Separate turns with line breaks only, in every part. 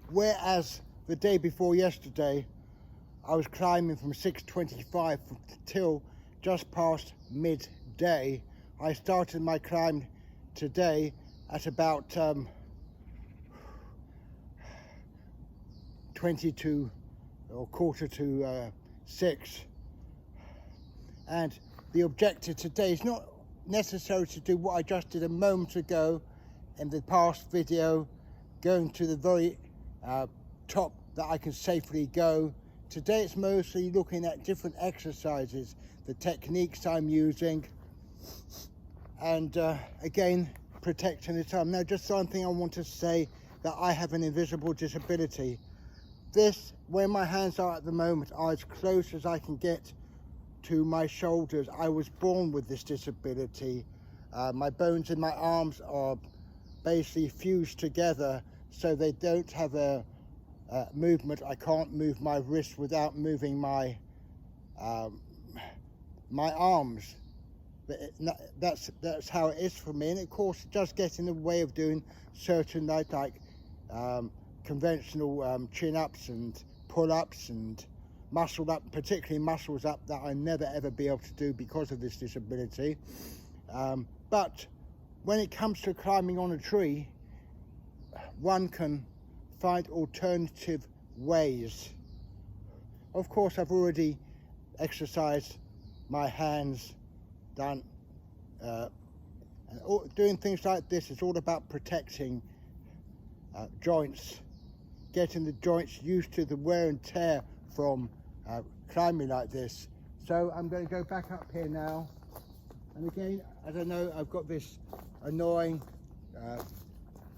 Whereas the day before yesterday, I was climbing from 6:25 till just past midday. I started my climb today at about 22 or quarter to 6. And the objective today is not necessary to do what I just did a moment ago in the past video, going to the very top that I can safely go. Today it's mostly looking at different exercises, the techniques I'm using, and again, protecting the time. Now, just something I want to say, that I have an invisible disability. This, where my hands are at the moment, are as close as I can get to my shoulders. I was born with this disability. My bones in my arms are basically fused together, so they don't have a movement. I can't move my wrists without moving my my arms. But that's how it is for me. And of course, it does get in the way of doing certain like conventional chin-ups and pull-ups and muscle up, particularly muscles up, that I never ever be able to do because of this disability. But when it comes to climbing on a tree, one can find alternative ways. Of course, I've already exercised my hands, done and doing things like this. It's all about protecting joints, getting the joints used to the wear and tear from climbing like this. So I'm going to go back up here now, and again, as I know, I've got this annoying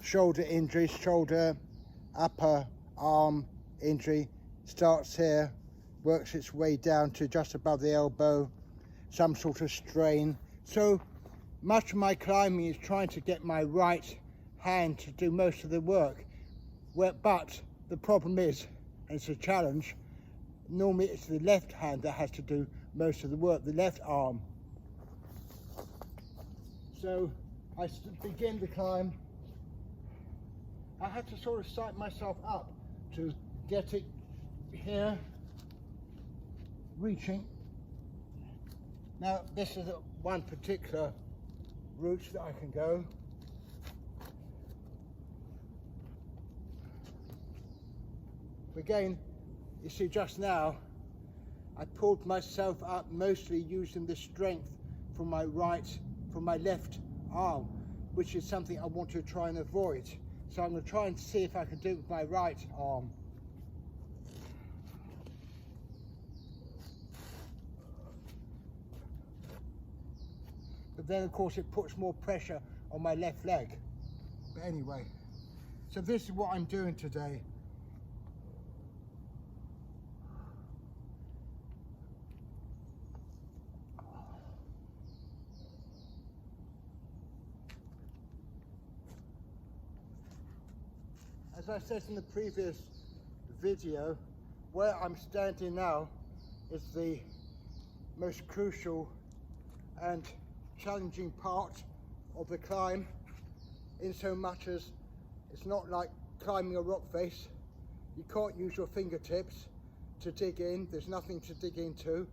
shoulder injury, shoulder upper arm injury. Starts here, works its way down to just above the elbow, some sort of strain. So much of my climbing is trying to get my right hand to do most of the work. But the problem is, and it's a challenge, normally it's the left hand that has to do most of the work, the left arm. So I begin the climb. I had to sort of psych myself up to get it here, reaching. Now, this is one particular route that I can go. Again, you see, just now, I pulled myself up mostly using the strength from my left arm, which is something I want to try and avoid. So I'm going to try and see if I can do it with my right arm. But then, of course, it puts more pressure on my left leg. But anyway, so this is what I'm doing today. As I said in the previous video, where I'm standing now is the most crucial and challenging part of the climb, in so much as it's not like climbing a rock face. You can't use your fingertips to dig in. There's nothing to dig into.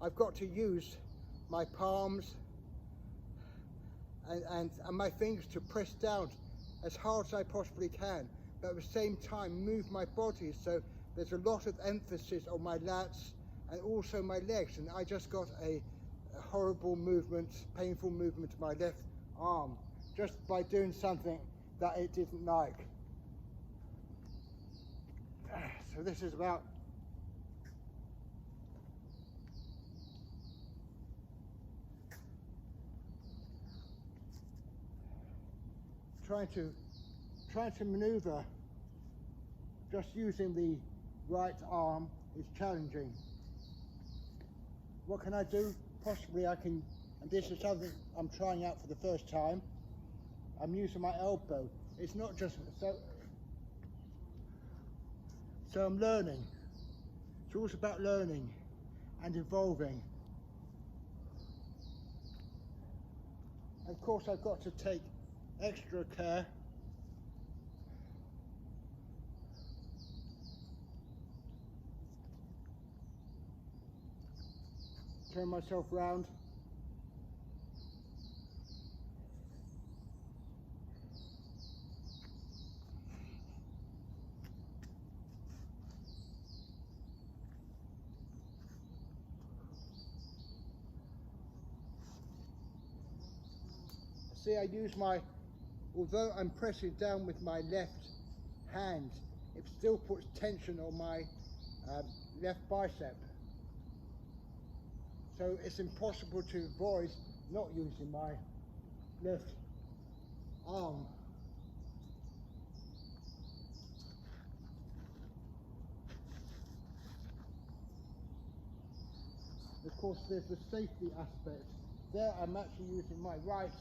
I've got to use my palms and my fingers to press down as hard as I possibly can, but at the same time move my body. So there's a lot of emphasis on my lats and also my legs, and I just got a horrible movement, painful movement to my left arm, just by doing something that it didn't like. So this is about trying to maneuver just using the right arm is challenging. What can I do? Possibly I can, and this is something I'm trying out for the first time, I'm using my elbow. It's not just so I'm learning. It's all about learning and evolving. Of course, I've got to take extra care turn myself round. See, I use although I'm pressing down with my left hand, it still puts tension on my left bicep. So it's impossible to avoid not using my left arm. Of course, there's the safety aspect. There I'm actually using my right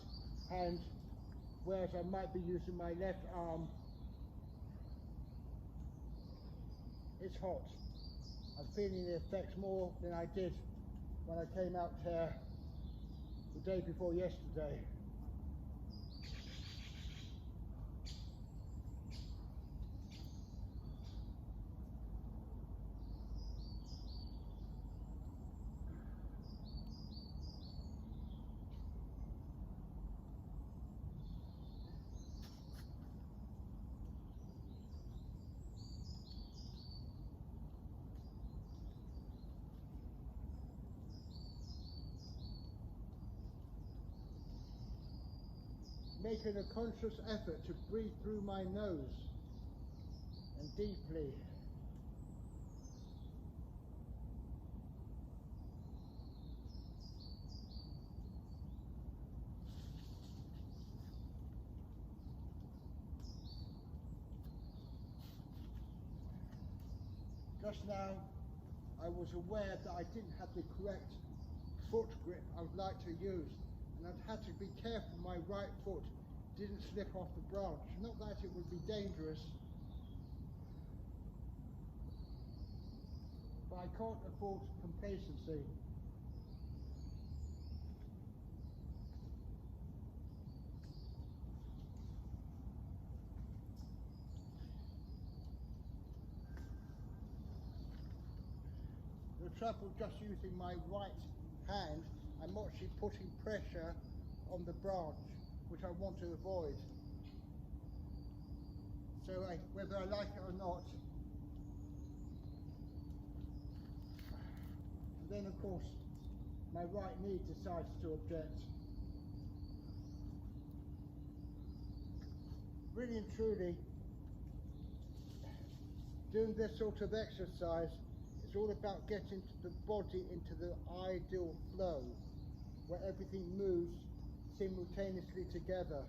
hand, whereas I might be using my left arm. It's hot. I'm feeling the effects more than I did when I came out here the day before yesterday. Making a conscious effort to breathe through my nose and deeply. Just now I was aware that I didn't have the correct foot grip I would like to use, and I'd had to be careful my right foot didn't slip off the branch. Not that it would be dangerous, but I can't afford complacency. The trouble just using my right hand, I'm actually putting pressure on the branch, which I want to avoid. So whether I like it or not, and then of course my right knee decides to object. Really and truly, doing this sort of exercise, it's all about getting the body into the ideal flow, where everything moves simultaneously together.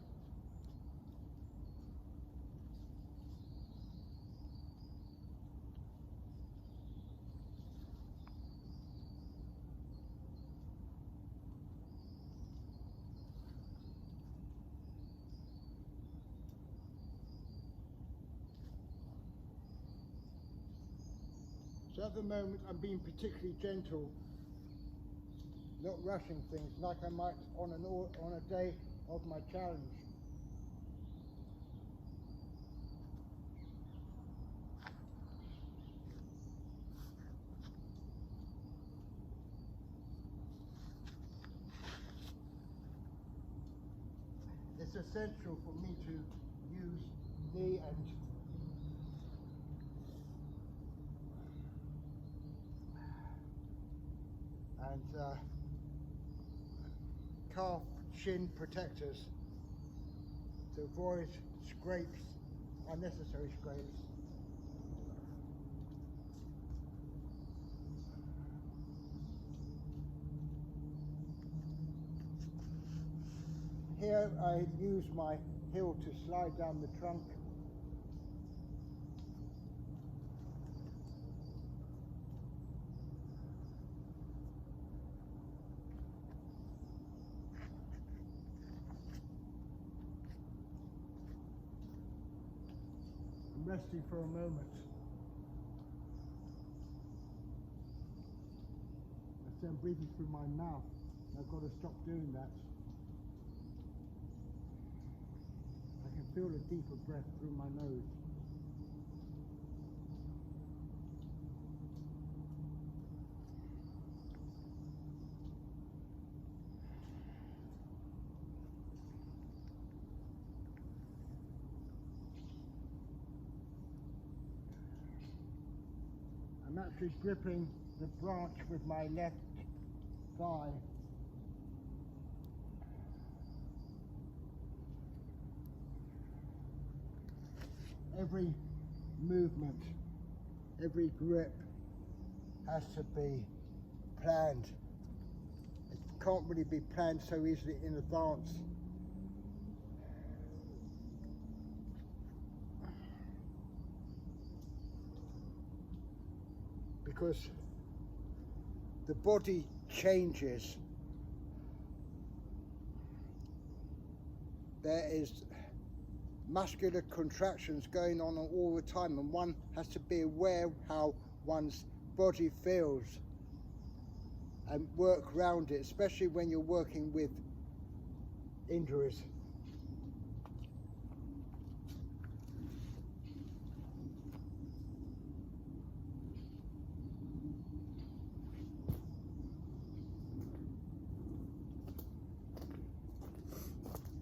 So at the moment I'm being particularly gentle, not rushing things like I might on a day of my challenge. It's essential for me to use knee and calf shin protectors to avoid scrapes, unnecessary scrapes. Here I use my heel to slide down the trunk. I'm resting for a moment. I'm breathing through my mouth. I've got to stop doing that. I can feel a deeper breath through my nose. I'm actually gripping the branch with my left thigh. Every movement, every grip has to be planned. It can't really be planned so easily in advance. Because the body changes. There is muscular contractions going on all the time, and one has to be aware how one's body feels and work around it, especially when you're working with injuries.